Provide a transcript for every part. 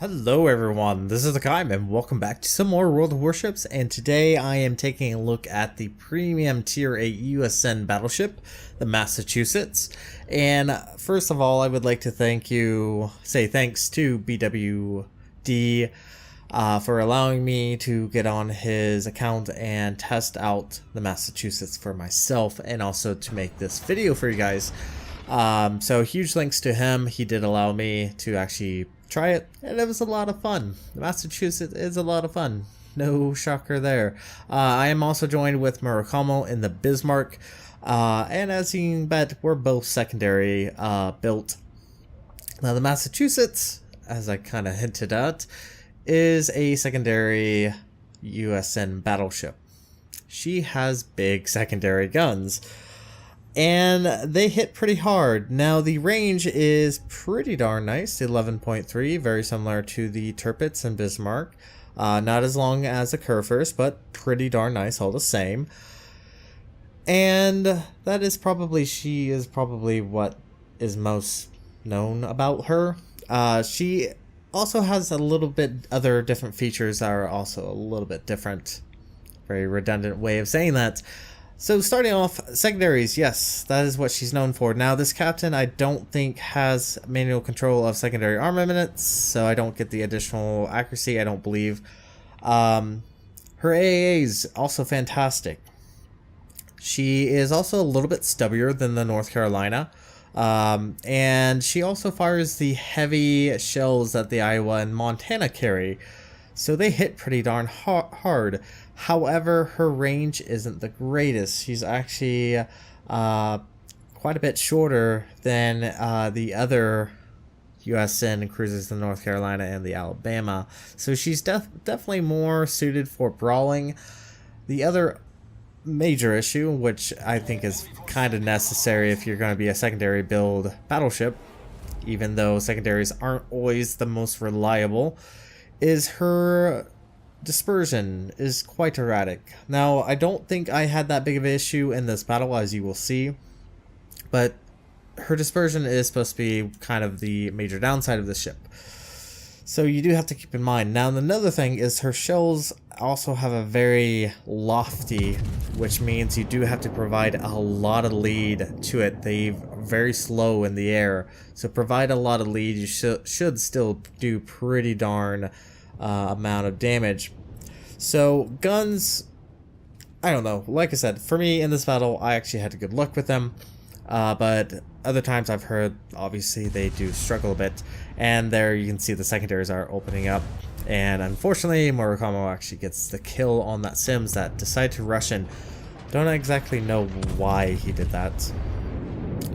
Hello everyone, this is Hakaym and welcome back to some more World of Warships, and today I am taking a look at the premium tier 8 USN battleship, the Massachusetts. And first of all, I would like to say thanks to BWD for allowing me to get on his account and test out the Massachusetts for myself, and also to make this video for you guys. So huge thanks to him. He did allow me to actually try it, and it was a lot of fun. Massachusetts is a lot of fun. No shocker there. I am also joined with Murakamo in the Bismarck, and as you can bet, we're both secondary built. Now the Massachusetts, as I kind of hinted at, is a secondary USN battleship. She has big secondary guns, and they hit pretty hard. Now the range is pretty darn nice, 11.3, very similar to the Tirpitz and Bismarck. Not as long as the Kerfers, but pretty darn nice all the same. And she is probably what is most known about her. She also has a little bit other different features that are also a little bit different. Very redundant way of saying that. So starting off, secondaries, yes, that is what she's known for. Now this captain I don't think has manual control of secondary armaments, so I don't get the additional accuracy, I don't believe. Her AAA is also fantastic. She is also a little bit stubbier than the North Carolina. And she also fires the heavy shells that the Iowa and Montana carry, so they hit pretty darn hard. However, her range isn't the greatest. She's actually quite a bit shorter than the other USN cruisers, the North Carolina and the Alabama, so she's definitely more suited for brawling. The other major issue, which I think is kind of necessary if you're going to be a secondary build battleship, even though secondaries aren't always the most reliable, is her dispersion is quite erratic. Now, I don't think I had that big of an issue in this battle, as you will see, but her dispersion is supposed to be kind of the major downside of the ship. So you do have to keep in mind. Now, another thing is her shells also have a very lofty, which means you do have to provide a lot of lead to it. They're very slow in the air, so provide a lot of lead. You should still do pretty darn amount of damage. So guns, I don't know, like I said, for me in this battle I actually had good luck with them, but other times I've heard obviously they do struggle a bit, and there you can see the secondaries are opening up, and unfortunately Murakamo actually gets the kill on that Sims that decided to rush in. Don't exactly know why he did that,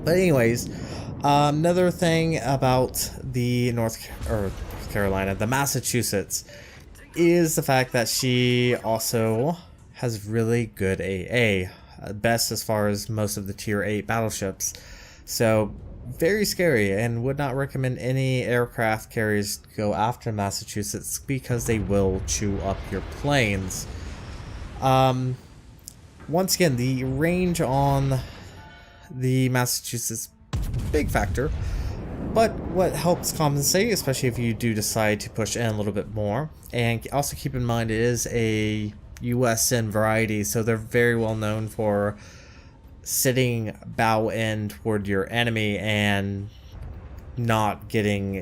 but anyways, another thing about the the Massachusetts is the fact that she also has really good AA, best as far as most of the tier 8 battleships, so very scary, and would not recommend any aircraft carriers go after Massachusetts because they will chew up your planes. Once again, the range on the Massachusetts, big factor. But what helps compensate, especially if you do decide to push in a little bit more, and also keep in mind it is a USN variety, so they're very well known for sitting bow end toward your enemy and not getting,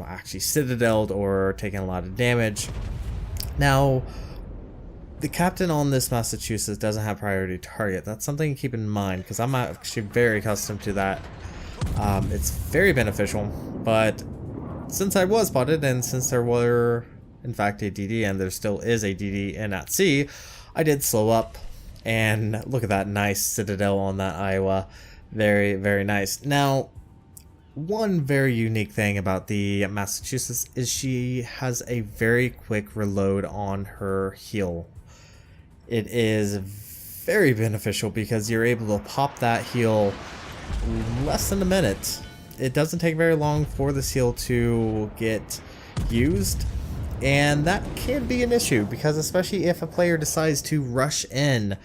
actually citadeled or taking a lot of damage. Now, the captain on this Massachusetts doesn't have priority target. That's something to keep in mind, because I'm actually very accustomed to that. It's very beneficial, but since I was spotted, and since there were in fact a DD, and there still is a DD in at sea, I did slow up, and look at that nice citadel on that Iowa. Very, very nice. Now, one very unique thing about the Massachusetts is she has a very quick reload on her heel. It is very beneficial because you're able to pop that heel less than a minute. It doesn't take very long for the seal to get used, and that can be an issue, because especially if a player decides to rush in,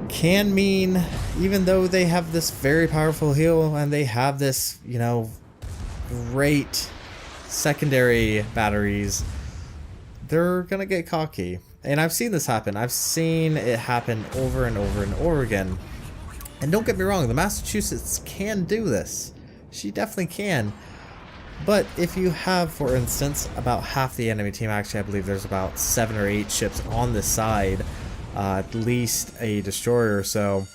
can mean, even though they have this very powerful heal and they have this, great secondary batteries, they're gonna get cocky. And I've seen this happen. I've seen it happen over and over and over again. And don't get me wrong, the Massachusetts can do this. She definitely can. But if you have, for instance, about half the enemy team, actually I believe there's about 7 or 8 ships on the side, at least a destroyer or so,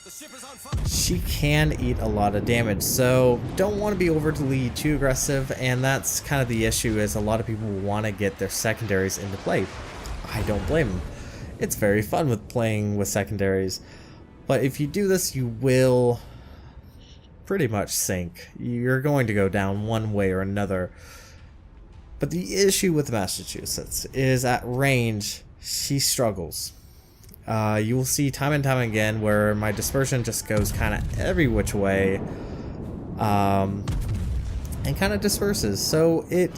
she can eat a lot of damage. So don't want to be overly too aggressive, and that's kind of the issue, is a lot of people want to get their secondaries into play. I don't blame them. It's very fun with playing with secondaries. But if you do this, you will pretty much sink. You're going to go down one way or another. But the issue with Massachusetts is at range, she struggles. You will see time and time again where my dispersion just goes kind of every which way, and kind of disperses. So it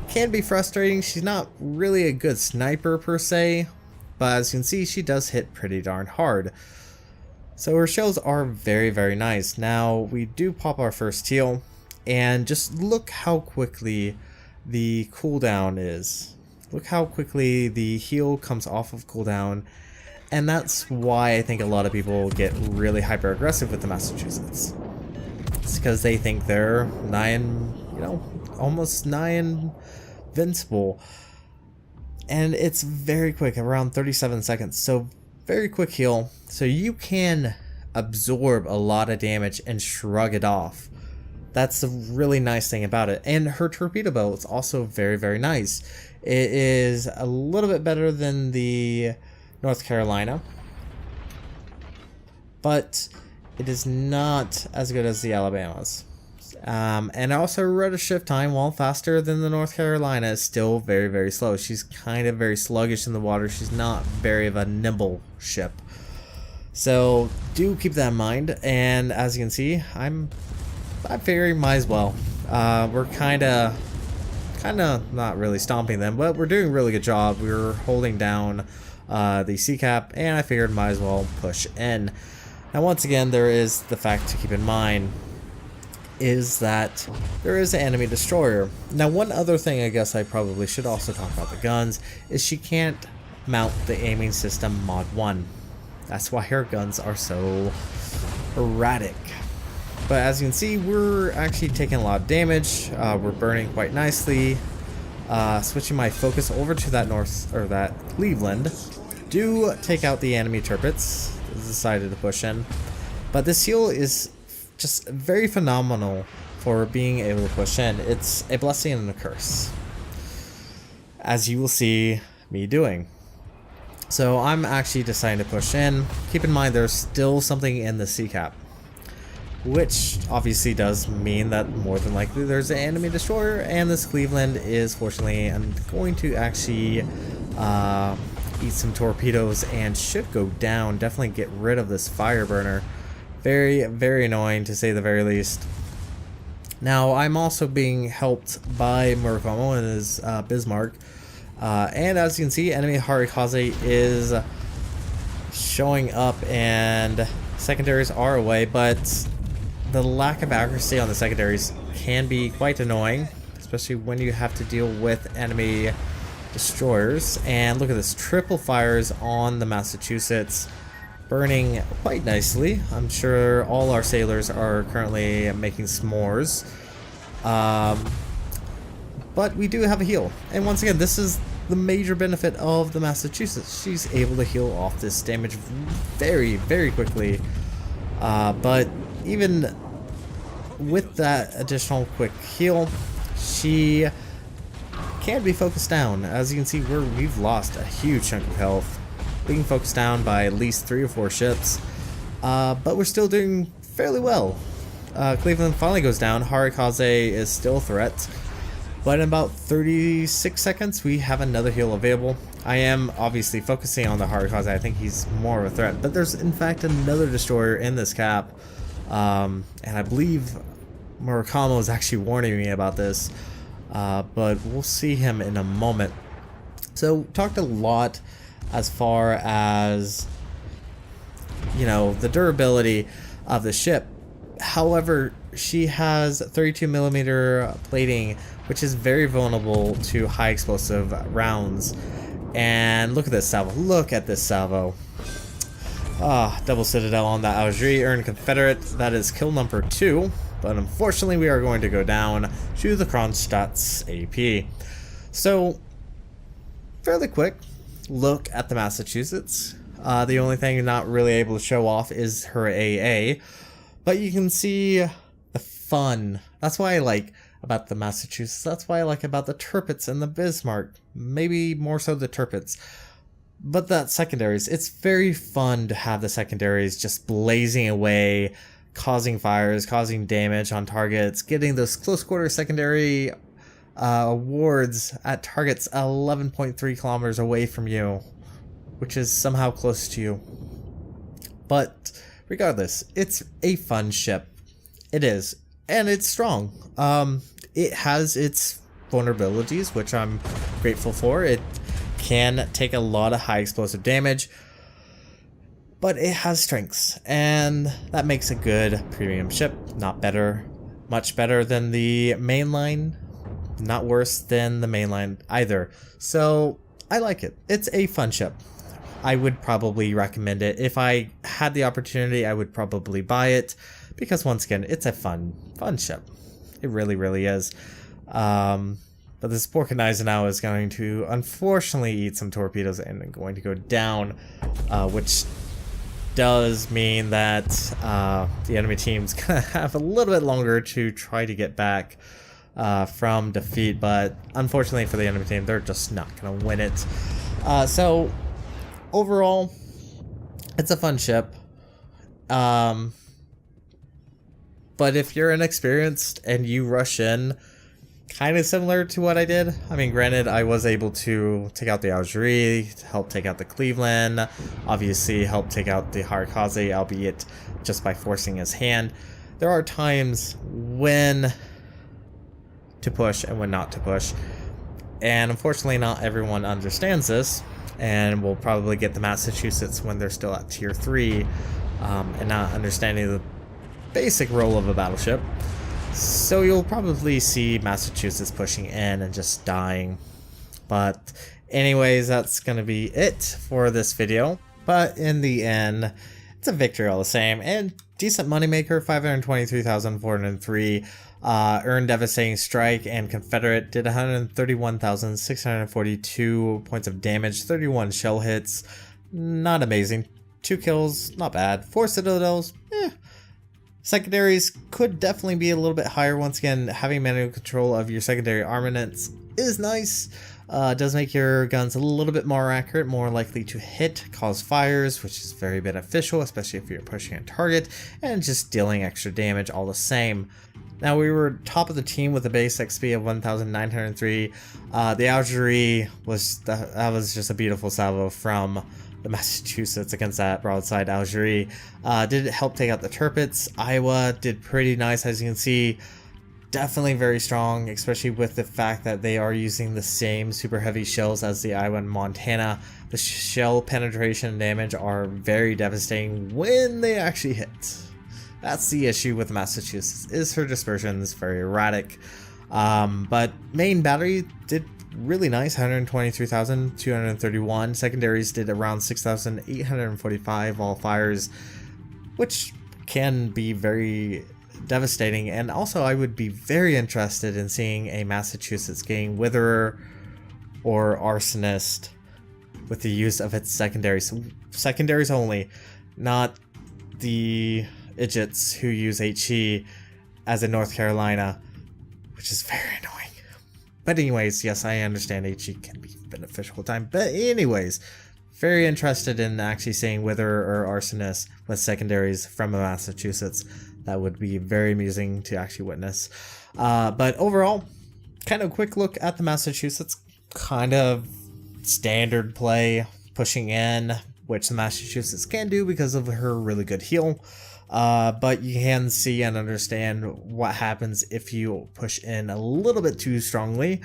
can be frustrating. She's not really a good sniper per se, but as you can see, she does hit pretty darn hard. So her shells are very, very nice. Now we do pop our first heal, and just look how quickly the cooldown is. Look how quickly the heal comes off of cooldown, and that's why I think a lot of people get really hyper aggressive with the Massachusetts. It's because they think they're almost nigh invincible, and it's very quick, around 37 seconds. So very quick heal, so you can absorb a lot of damage and shrug it off. That's the really nice thing about it. And her torpedo bow is also very, very nice. It is a little bit better than the North Carolina, but it is not as good as the Alabamas. And also rudder shift time, while faster than the North Carolina, is still very, very slow. She's kind of very sluggish in the water. She's not very of a nimble ship. So do keep that in mind. And as you can see, I figure might as well. We're kind of not really stomping them, but we're doing a really good job. We're holding down the sea cap, and I figured might as well push in. Now once again, there is the fact to keep in mind, is that there is an enemy destroyer. Now one other thing I guess I probably should also talk about the guns is she can't mount the aiming system mod 1. That's why her guns are so erratic. But as you can see, we're actually taking a lot of damage. We're burning quite nicely. Switching my focus over to that Cleveland. Do take out the enemy turrets. Decided to push in. But this heal is just very phenomenal for being able to push in. It's a blessing and a curse, as you will see me doing. So I'm actually deciding to push in. Keep in mind there's still something in the sea cap, which obviously does mean that more than likely there's an enemy destroyer, and this Cleveland is fortunately going to actually eat some torpedoes and should go down. Definitely get rid of this fire burner. Very, very annoying to say the very least. Now I'm also being helped by Murakamo and his Bismarck, and as you can see, enemy Harikaze is showing up and secondaries are away, but the lack of accuracy on the secondaries can be quite annoying, especially when you have to deal with enemy destroyers. And look at this, triple fires on the Massachusetts, burning quite nicely. I'm sure all our sailors are currently making s'mores. But we do have a heal, and once again, this is the major benefit of the Massachusetts. She's able to heal off this damage very, very quickly. But even with that additional quick heal, she can be focused down. As you can see, we've lost a huge chunk of health. Being focused down by at least 3 or 4 ships, but we're still doing fairly well. Cleveland finally goes down. Harikaze is still a threat, but in about 36 seconds we have another heal available. I am obviously focusing on the Harikaze. I think he's more of a threat, but there's in fact another destroyer in this cap, and I believe Murakamo is actually warning me about this, but we'll see him in a moment. So talked a lot as far as, you know, the durability of the ship. However, she has 32mm plating, which is very vulnerable to high explosive rounds. And look at this salvo. Look at this salvo. Ah, double citadel on that Algerie, earned Confederate. That is kill number 2. But unfortunately, we are going to go down to the Kronstadt's AP. So, fairly quick look at the Massachusetts. The only thing you're not really able to show off is her AA. But you can see the fun. That's why I like about the Massachusetts. That's why I like about the Tirpitz and the Bismarck. Maybe more so the Tirpitz. But that secondaries, it's very fun to have the secondaries just blazing away, causing fires, causing damage on targets, getting those close quarter secondary awards at targets 11.3 kilometers away from you, which is somehow close to you. But regardless, it's a fun ship. It is, and it's strong. It has its vulnerabilities, which I'm grateful for. It can take a lot of high explosive damage, but it has strengths, and that makes a good premium ship. Not better, much better than the mainline, not worse than the mainline either. So I like it. It's a fun ship. I would probably recommend it. If I had the opportunity, I would probably buy it, because once again, it's a fun ship. It really is. But this Porkanizer now is going to unfortunately eat some torpedoes and going to go down, which does mean that the enemy team's gonna have a little bit longer to try to get back from defeat. But unfortunately for the enemy team, they're just not gonna win it. So overall, it's a fun ship. But if you're inexperienced and you rush in, kind of similar to what I did. I mean, granted, I was able to take out the Algerie, help take out the Cleveland, obviously help take out the Harkaze, albeit just by forcing his hand. There are times when to push and when not to push. And unfortunately, not everyone understands this, and will probably get the Massachusetts when they're still at tier 3, and not understanding the basic role of a battleship. So you'll probably see Massachusetts pushing in and just dying. But anyways, that's going to be it for this video. But in the end, it's a victory all the same. And decent moneymaker, 523,403. Earned Devastating Strike, and Confederate did 131,642 points of damage, 31 shell hits. Not amazing. 2 kills, not bad. 4 citadels, Secondaries could definitely be a little bit higher. Once again, having manual control of your secondary armaments is nice. Does make your guns a little bit more accurate, more likely to hit, cause fires, which is very beneficial, especially if you're pushing a target, and just dealing extra damage all the same. Now, we were top of the team with a base XP of 1,903. The Algerie was just a beautiful salvo from the Massachusetts against that broadside Algerie. Did help take out the Tirpitz. Iowa did pretty nice, as you can see. Definitely very strong, especially with the fact that they are using the same super heavy shells as the Iowa and Montana. The shell penetration and damage are very devastating when they actually hit. That's the issue with Massachusetts, is her dispersion is very erratic. But main battery did really nice, 123,231. Secondaries did around 6,845 all fires, which can be very devastating. And also, I would be very interested in seeing a Massachusetts getting Witherer or Arsonist with the use of its secondaries. Secondaries only, not the idiots who use HE as in North Carolina, which is very annoying. But anyways, yes, I understand HE can be beneficial at times. But anyways, very interested in actually seeing Witherer or Arsonist with secondaries from a Massachusetts. That would be very amusing to actually witness. But overall, kind of quick look at the Massachusetts. Kind of standard play, pushing in, which the Massachusetts can do because of her really good heal. But you can see and understand what happens if you push in a little bit too strongly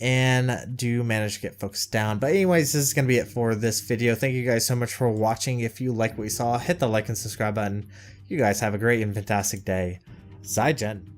and do manage to get focused down. But anyways, this is going to be it for this video. Thank you guys so much for watching. If you like what you saw, hit the like and subscribe button. You guys have a great and fantastic day. Zai Gen.